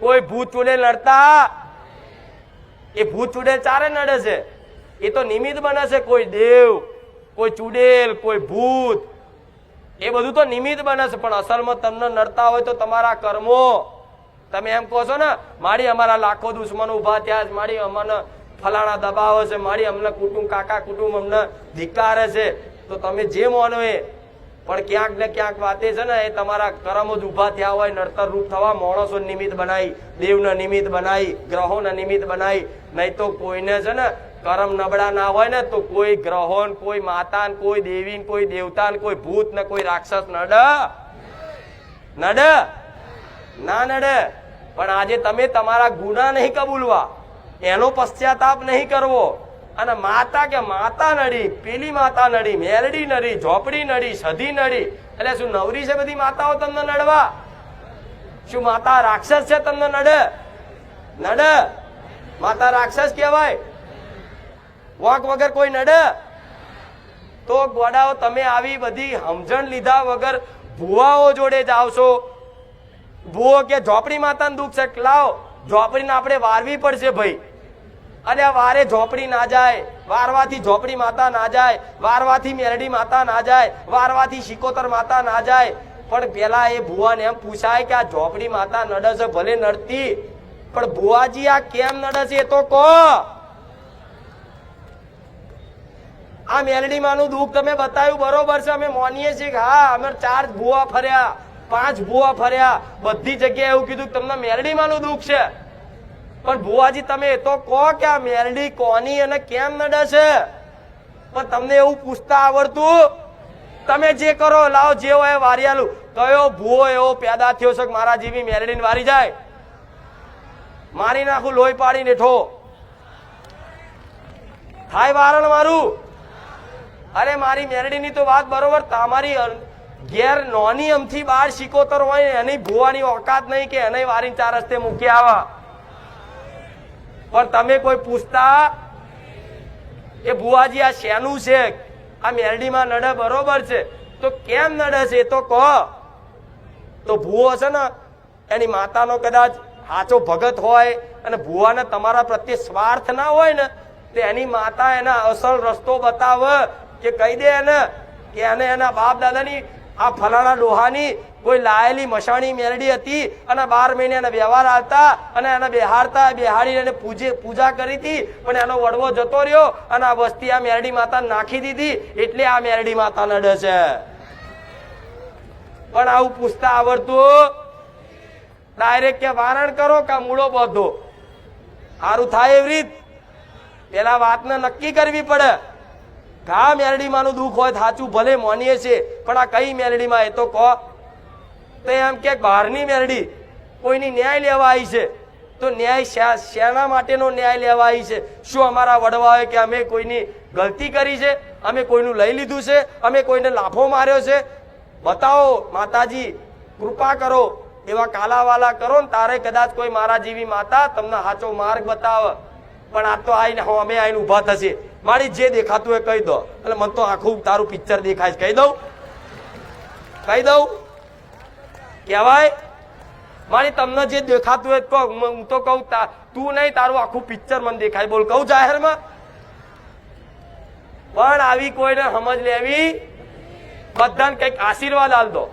કોઈ ભૂત ચૂડેલ નડતા? એ ભૂત ચૂડેલ ચારે નડે છે, એ તો નિમિત્ત બને છે. કોઈ દેવ, કોઈ ચૂડેલ, કોઈ ભૂત, એ બધું તો નિમિત્ત બને છે. પણ અસલમાં તમને નડતા હોય તો તમારા કર્મો. તમે એમ કહો છો ને, મારી અમારા લાખો દુશ્મનો ઉભા થયા છે, મારી અમને ફલાણા દબાવે છે, મારી અમને કુટુંબ, કાકા કુટુંબ અમને ધિક્કારે છે, તો તમે જે માનો એ. પણ ક્યાંક ને ક્યાંક વાતે છે ને, એ તમારા કર્મો જ ઉભા થયા હોય. નડતર રૂપ થવા માણસો નિમિત્ત બનાવી, દેવને નિમિત્ત બનાવી, ગ્રહોને નિમિત્ત બનાવી. નહીં તો કોઈને છે ને કર્મ નબળા ના હોય ને, તો કોઈ ગ્રહો, કોઈ માતા, કોઈ દેવી, કોઈ દેવતા, કોઈ ભૂત ને કોઈ રાક્ષસ નડે? ના નડે. પણ આજે તમે તમારા ગુના નહીં કબૂલવા, એનો પશ્ચાતાપ નહીં કરવો. અને માતા કે માતા નડી, પેલી માતા નડી, મેલડી નડી, ઝોપડી નડી, સધી નડી. એટલે શું નવરી છે બધી માતાઓ તમને નડવા? શું માતા રાક્ષસ છે તમને નડે? માતા રાક્ષસ કહેવાય? વાંક વગર કોઈ નડે? તો ગોડાઓ, તમે આવી બધી સમજણ લીધા વગર ભુવાઓ જોડે જાવશો. ભુવો કે ઝોપડી માતાનું દુઃખ છે, લાવો ઝોપડીને આપણે વારવી પડશે ભાઈ. અને આ વારે ઝોપડી ના જાય, વારવાથી ઝોપડી માતા ના જાય, વારવાથી મેરડી માતા ના જાય, વારવાથી શિકોતર માતા ના જાય. પણ પેલા એ ભુવાને એમ પૂછાય કે આ ઝોપડી માતા નડે છે, ભલે નડતી, પણ ભુવાજી આ કેમ નડે છે એ તો કહો. આ મેલડી માનું દુઃખ તમે બતાવ્યું, બરોબર છે, અમે માનીએ છીએ કે હા, અમે 4 ભુવા ફર્યા, 5 ભુવા ફર્યા, બધી જગ્યાએ એવું કીધું કે તમને મેલડી માનું દુઃખ છે. પણ ભુવાજી તમે એ તો કહો કે આ મેલડી કોની અને કેમ નડે છે? પણ તમને એવું પૂછતા આવડતું? તમે જે કરો, લાવો જે હોય વારિયાલું. કયો ભુવો એવો પેદા થયો છે કે મારા જેવી મેલડીને વારી જાય? મારી નાખું લોહી પાડી નેઠો થાય વારણ મારું. અરે મારી મેલડીની તો વાત બરોબર, તમારી ઘેર નોની અમથી 12 શિકોતર હોય, એની ભુવાની ઓકાત નહીં કે એને વારીને 4 રસ્તે મૂકી આવા. પણ તમે કોઈ પૂછતા? એ ભુવાજી આ શેનું છે? આ મેરડીમાં નડે, બરોબર છે, તો કેમ નડે છે એ તો કહો. તો ભુવો છે ને, એની માતાનો કદાચ સાચો ભગત હોય અને ભુવાને તમારા પ્રત્યે સ્વાર્થ ના હોય ને, તો એની માતા એના અસલ રસ્તો બતાવે કે કહી દે એને કે એને એના બાપ દાદાની આ ફલાણા ડોહાની કોઈ લાયેલી મશાણી મેરડી હતી અને 12 મહિને એને વ્યવહાર આવતા અને એને બેહાડતા, બેહાડીને એને પૂજા કરી હતી, પણ એનો વડવો જતો રહ્યો અને આ વસ્તી આ મેરડી માતા નાખી દીધી, એટલે આ મેરડી માતા નડે છે. પણ આવું પૂછતા આવડતું? ડાયરેક્ટ કે વારણ કરો કે મૂળો બધો સારું થાય એવી રીત. પેલા વાતને નક્કી કરવી પડે. ઘા મેરડીમાંનું દુઃખ હોય સાચું ભલે માનીએ છીએ, પણ આ કઈ મેરડીમાં એ તો કહો. તો એમ કે બહારની મેરડી કોઈની ન્યાય લેવા આવી છે, તો ન્યાય શેના માટેનો ન્યાય લેવા આવી છે? શું અમારા વડવાઓએ કે અમે કોઈની ગલતી કરી છે, અમે કોઈનું લઈ લીધું છે, અમે કોઈને લાફો માર્યો છે? બતાવો માતાજી, કૃપા કરો, એવા કાલાવાલા કરો ને તારે કદાચ કોઈ મારા જેવી માતા તમને સાચો માર્ગ બતાવે. પણ આ તો આવીને અમે આવીને ઉભા થશે, મારી જે દેખાતું હોય કહી દો. એટલે મને તો આખું તારું પિક્ચર દેખાય છે, કહી દઉં કહેવાય? મારી તમને જે દેખાતું હોય કહો. હું તો કહું તું નહીં, તારું આખું પિક્ચર મને દેખાય. બોલ, કહું જાહેરમાં? પણ આવી કોઈને સમજ લેવી, બધાને કઈક આશીર્વાદ આલ દો,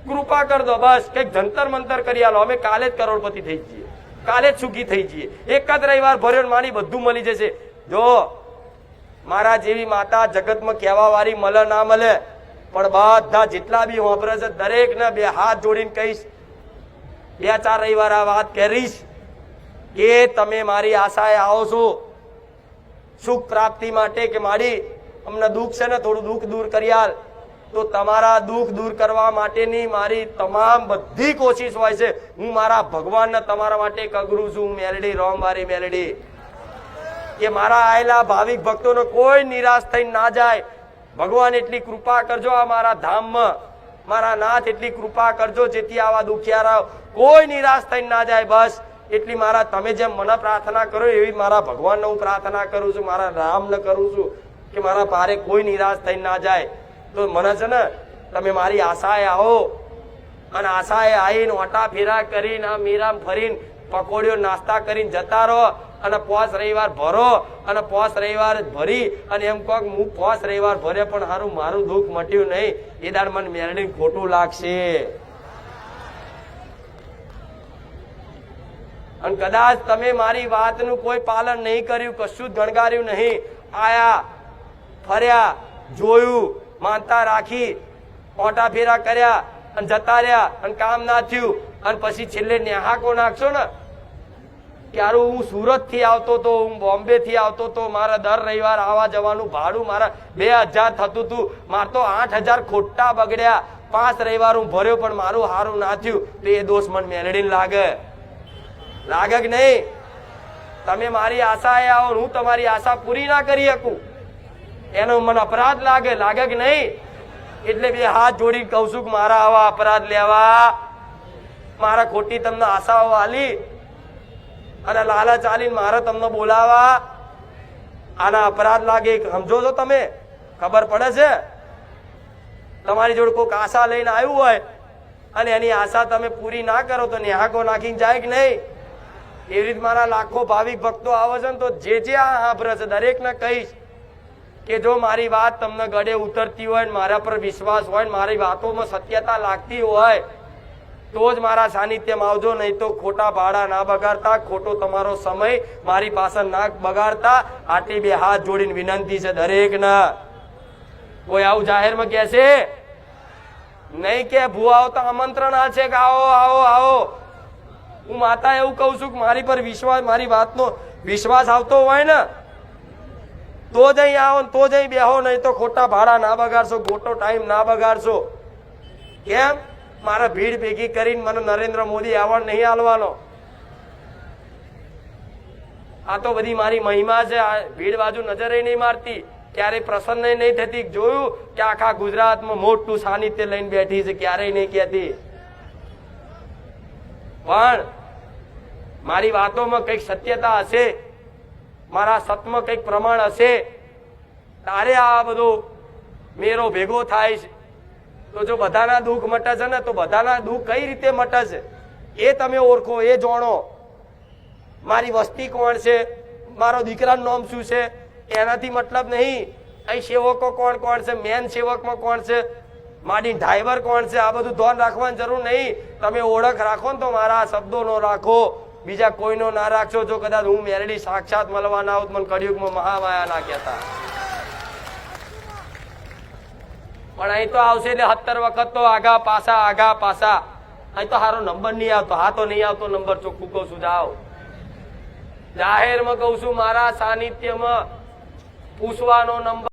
કૃપા કર દો, બસ કઈક જંતર મંતર કરી આલો, અમે કાલે જ કરોડપતિ થઈ જઈએ, કાલે જ સુખી થઈ જઈએ, એક જ રવિવાર ભર્યો માની બધું મળી જશે. જો મારા જેવી માતા જગતમાં કહેવા વાળી મળે ના મળે, પણ બધા જેટલા બી વાપરે છે દરેકને 2 હાથ જોડીને કહીશ, 2-4 રવિવાર આ વાત કરીશ કે તમે મારી આશાએ આવો છો સુખ પ્રાપ્તિ માટે, કે મારી અમને દુઃખ છે ને થોડું દુઃખ દૂર કરી આલ. તો તમારા દુઃખ દૂર કરવા માટેની મારી તમામ બધી કોશિશ હોય છે. હું મારા ભગવાનને તમારા માટે કગરું છું. મેલડી, રોમવારી મેલડી, કે મારા આયેલા ભાવિક ભક્તોને કોઈ નિરાશ થઈને ના જાય. ભગવાન એટલી કૃપા કરજો આ મારા ધામમાં, મારા નાથ એટલી કૃપા કરજો જેથી આવા દુખિયારા કોઈ નિરાશ થઈને ના જાય. બસ એટલી મારા, તમે જેમ મને પ્રાર્થના કરો એવી મારા ભગવાનને હું પ્રાર્થના કરું છું, મારા રામને કરું છું કે મારા પારે કોઈ નિરાશ થઈને ના જાય. તો મને છે ને તમે મારી આશાએ આવો, અને આશાએ આવીને ઓટા ફેરા કરીને આ મીરામ ફરીને પકોડીઓ નાસ્તા કરીને જતા રહો અને 5 રવિવાર ભરો અને 5 રવિવાર ભરી અને એમ કહો કે હું 5 રવિવાર ભરે પણ હારું મારું દુઃખ મટ્યું નહીં, એ દાડ મને મેરડીને ખોટું લાગશે. અને કદાચ તમે મારી વાતનું કોઈ પાલન નહીં કર્યું, કશું જ ગણગાર્યું નહીં, આયા ફર્યા જોયું માનતા રાખી ઓટા ફેરા કર્યા અને જતા રહ્યા અને કામ ના થયું અને પછી છેલ્લે નેહાકો નાખશો ને કે હારું હું સુરત થી આવતો તો, હું બોમ્બે થી આવતો તો, મારા દર રવિવાર આવવા જવાનું ભાડું મારા 2000 થતું હતું, મારે તો 8000 ખોટા બગડ્યા, 5 રવિવાર હું ભર્યો પણ મારું હારું ના થયું, તો એ દોષ મને મેલડીને લાગે કે નહીં? તમે મારી આશાએ આવો, હું તમારી આશા પૂરી ના કરી શકું, એનો મને અપરાધ લાગે કે નહીં? એટલે બે હાથ જોડી કહું છું કે મારા આવા અપરાધ લેવા, મારા ખોટી તમને આશાઓ આલી અને લાલચ આલીને મારે તમને બોલાવા, આના અપરાધ લાગે સમજો છો તમે? ખબર પડે છે? તમારી જોડે કોઈક આશા લઈને આવ્યું હોય અને એની આશા તમે પૂરી ના કરો તો નેહાકો નાખીને જાય કે નહીં? એવી રીતે મારા લાખો ભાવિક ભક્તો આવે છે ને, તો જે આ સાંભળે છે દરેકને કહીશ કે જો મારી વાત તમને ગળે ઉતરતી હોય, મારા પર વિશ્વાસ હોય, મારી વાતોમાં સત્યતા લાગતી હોય તો જ મારા સાનિધ્યમાં આવજો, નહીં તો ખોટા ભાડા ના બગાડતા, ખોટો તમારો સમય મારી પાસે ના બગાડતા. આટલી બે હાથ જોડીને વિનંતી છે દરેકને. કોઈ આવું જાહેરમાં કે છે નહીં કે ભુવાઓ તો આમંત્રણ આ છે કે આવો આવો આવો. હું માતા એવું કઉ છું કે મારી પર વિશ્વાસ, મારી વાતનો વિશ્વાસ આવતો હોય ને તો જ અહીં આવો, તો જ અહીં બેહો, નહીં તો ખોટા ભાડા ના બગાડશો, ખોટો ટાઈમ ના બગાડશો. કેમ? મારા ભીડ ભેગી કરીને મને નરેન્દ્ર મોદી એવોર્ડ નહીં આલવાનો. આ તો બધી મારી મહિમા છે, આ ભીડ બાજુ નજરે નહીં મારતી, ક્યારેય પ્રસન્ન નહીં થતી. જોયું કે આખા ગુજરાતમાં મોટું સાનિધ્ય લઈને બેઠી છે, ક્યારેય નહીં કહેતી. પણ મારી વાતોમાં કઈક સત્યતા હશે, મારા સતમાં કઈક પ્રમાણ હશે, તારે આ બધો મેરો ભેગો થાય છે. તો જો બધાના દુઃખ મટે છે ને, તો બધાના દુઃખ કઈ રીતે મટે છે એ તમે ઓળખો, એ જાણો. મારી વસ્તી કોણ છે, મારો દીકરાનું નામ શું છે, એનાથી મતલબ નહીં. અહીં સેવકો કોણ કોણ છે, મેન સેવકમાં કોણ છે, મારી ડ્રાઈવર કોણ છે, આ બધું ધ્યાન રાખવાની જરૂર નહીં. તમે ઓળખ રાખો ને તો મારા શબ્દોનો રાખો, બીજા કોઈનો ના રાખશો. જો કદાચ હું મેરડી સાક્ષાત મળવા ના આવું મને કળિયુગમાં મહામાયા ના કહેતા. પણ અહીં તો આવશે એટલે 17 વખત તો આગા પાછા. અહીં તો સારો નંબર નહીં આવતો, હા તો નહીં આવતો નંબર, ચોખ્ખું કઉ છું. જાઓ જાહેરમાં કઉ છું, મારા સાનિધ્યમાં પૂછવાનો નંબર